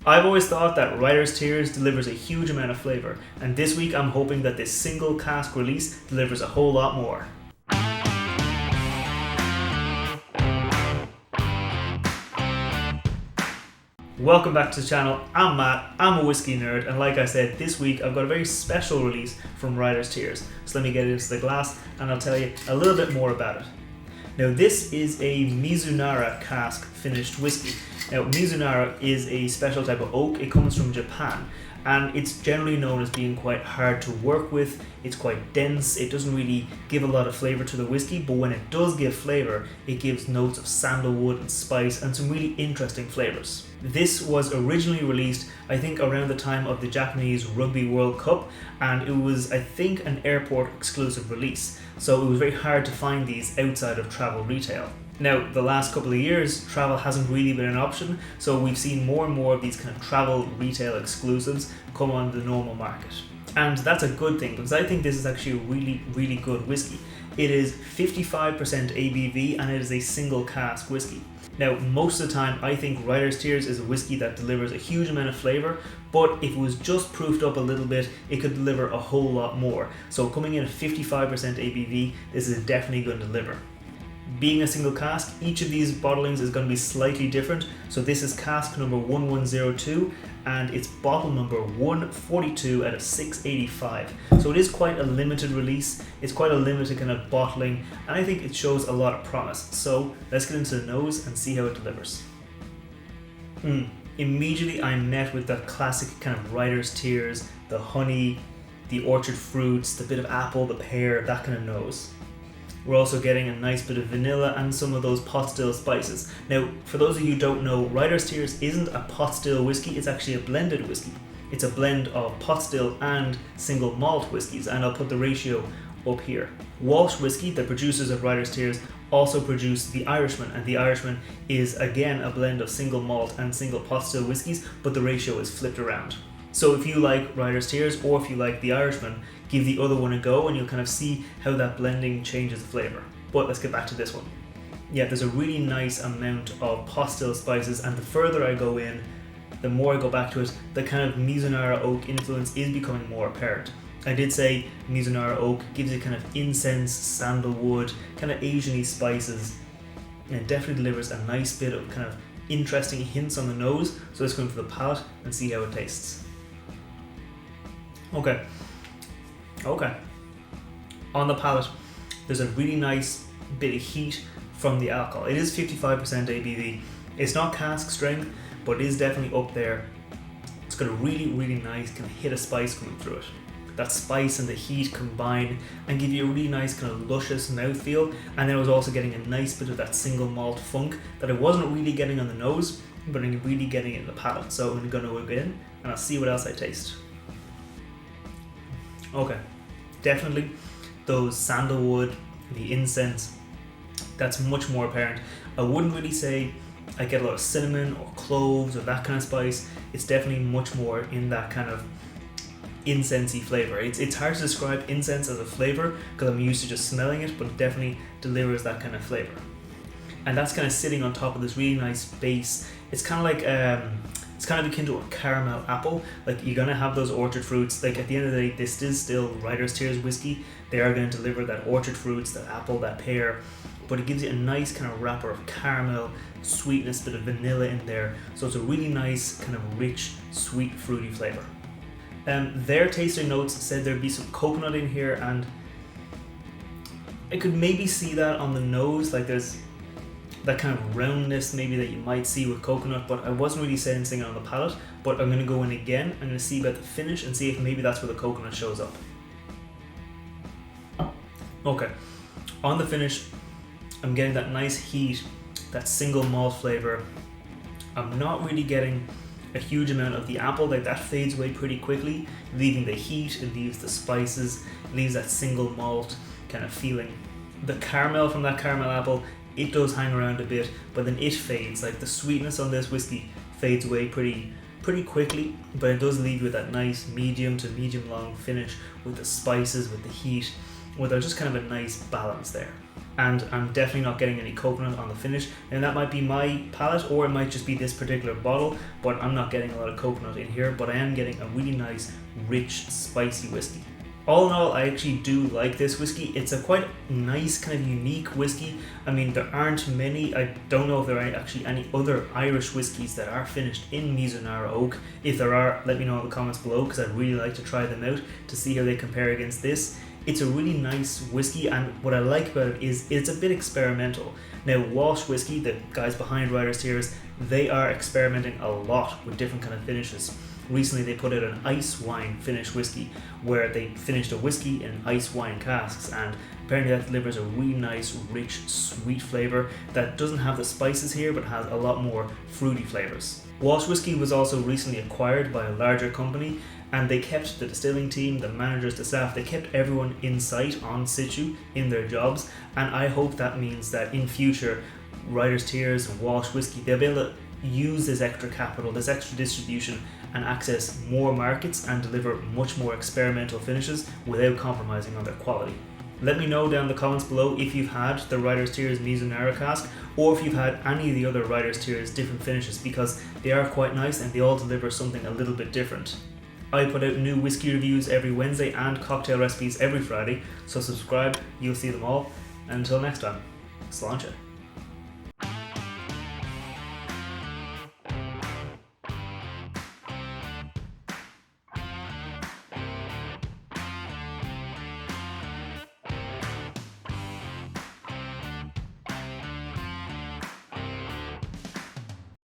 I've always thought that Writer's Tears delivers a huge amount of flavour, and this week I'm hoping that this single cask release delivers a whole lot more. Welcome back to the channel. I'm Matt, I'm a whiskey nerd, and like I said, this week I've got a very special release from Writer's Tears. So let me get it into the glass and I'll tell you a little bit more about it. Now this is a Mizunara cask finished whiskey. Now Mizunara is a special type of oak. It comes from Japan and it's generally known as being quite hard to work with. It's quite dense. It doesn't really give a lot of flavour to the whiskey, but when it does give flavour, it gives notes of sandalwood and spice and some really interesting flavours. This was originally released, I think, around the time of the Japanese Rugby World Cup, and it was, I think, an airport exclusive release, so it was very hard to find these outside of travel retail. Now, the last couple of years, travel hasn't really been an option, so we've seen more and more of these kind of travel retail exclusives come on the normal market. And that's a good thing, because I think this is actually a really, really good whiskey. It is 55% ABV and it is a single cask whiskey. Now, most of the time, I think Writer's Tears is a whiskey that delivers a huge amount of flavour, but if it was just proofed up a little bit, it could deliver a whole lot more. So coming in at 55% ABV, this is definitely going to deliver. Being a single cask, each of these bottlings is going to be slightly different. So this is cask number 1102 and it's bottle number 142 out of 685. So it is quite a limited release. It's quite a limited kind of bottling and I think it shows a lot of promise. So let's get into the nose and see how it delivers. Immediately I'm met with the classic kind of Writer's Tears, the honey, the orchard fruits, the bit of apple, the pear, that kind of nose. We're also getting a nice bit of vanilla and some of those pot still spices. Now, for those of you who don't know, Writer's Tears isn't a pot still whiskey, it's actually a blended whiskey. It's a blend of pot still and single malt whiskies, and I'll put the ratio up here. Walsh Whiskey, the producers of Writer's Tears, also produce the Irishman, and the Irishman is again a blend of single malt and single pot still whiskies, but the ratio is flipped around. So if you like Writer's Tears or if you like the Irishman, give the other one a go and you'll kind of see how that blending changes the flavour. But let's get back to this one. Yeah, there's a really nice amount of pot still spices, and the further I go in, the more I go back to it, the kind of Mizunara oak influence is becoming more apparent. I did say Mizunara oak gives you kind of incense, sandalwood, kind of Asian-y spices, and it definitely delivers a nice bit of kind of interesting hints on the nose. So let's go into the palate and see how it tastes. Okay. On the palate, there's a really nice bit of heat from the alcohol. It is 55% ABV. It's not cask strength, but it is definitely up there. It's got a really, really nice kind of hit of spice coming through it. That spice and the heat combine and give you a really nice kind of luscious mouthfeel. And then I was also getting a nice bit of that single malt funk that I wasn't really getting on the nose, but I'm really getting it in the palate. So I'm going to go in and I'll see what else I taste. Okay, definitely those sandalwood, the incense, that's much more apparent. I wouldn't really say I get a lot of cinnamon or cloves or that kind of spice. It's definitely much more in that kind of incensey flavour. It's hard to describe incense as a flavour because I'm used to just smelling it, but it definitely delivers that kind of flavour. And that's kind of sitting on top of this really nice base. It's kind of like it's kind of akin to a caramel apple. Like, you're gonna have those orchard fruits. Like, at the end of the day, this is still Writer's Tears whiskey. They are going to deliver that orchard fruits, that apple, that pear, but it gives you a nice kind of wrapper of caramel, sweetness, bit of vanilla in there. So it's a really nice kind of rich, sweet, fruity flavour. Their tasting notes said there'd be some coconut in here, and I could maybe see that on the nose. Like, there's that kind of roundness maybe that you might see with coconut, but I wasn't really sensing it on the palate. But I'm going to go in again. I'm going to see about the finish and see if maybe that's where the coconut shows up. Okay, on the finish, I'm getting that nice heat, that single malt flavour. I'm not really getting a huge amount of the apple. Like, that fades away pretty quickly, leaving the heat, it leaves the spices, it leaves that single malt kind of feeling. The caramel from that caramel apple, it does hang around a bit, but then it fades. Like, the sweetness on this whiskey fades away pretty quickly, but it does leave you with that nice medium to medium long finish with the spices, with the heat, with just kind of a nice balance there. and I'm definitely not getting any coconut on the finish. And that might be my palate, or it might just be this particular bottle, but I'm not getting a lot of coconut in here, but I am getting a really nice, rich, spicy whiskey. All in all, I actually do like this whiskey. It's a quite nice, kind of unique whiskey. I mean, there aren't many. I don't know if there are actually any other Irish whiskies that are finished in Mizunara oak. If there are, let me know in the comments below, because I'd really like to try them out to see how they compare against this. It's a really nice whiskey, and what I like about it is it's a bit experimental. Now, Walsh Whiskey, the guys behind Writers' Tears, they are experimenting a lot with different kind of finishes. Recently they put out an ice wine finished whiskey where they finished a whiskey in ice wine casks, and apparently that delivers a really nice, rich, sweet flavour that doesn't have the spices here but has a lot more fruity flavours. Walsh Whiskey was also recently acquired by a larger company, and they kept the distilling team, the managers, the staff, they kept everyone in sight, on situ, in their jobs, and I hope that means that in future Writers' Tears and Walsh Whiskey, they'll be able to use this extra capital, this extra distribution, and access more markets and deliver much more experimental finishes without compromising on their quality. Let me know down in the comments below if you've had the Writers' Tears Mizunara cask, or if you've had any of the other Writers' Tears different finishes, because they are quite nice and they all deliver something a little bit different. I put out new whiskey reviews every Wednesday and cocktail recipes every Friday, so subscribe, you'll see them all. And until next time, sláinte.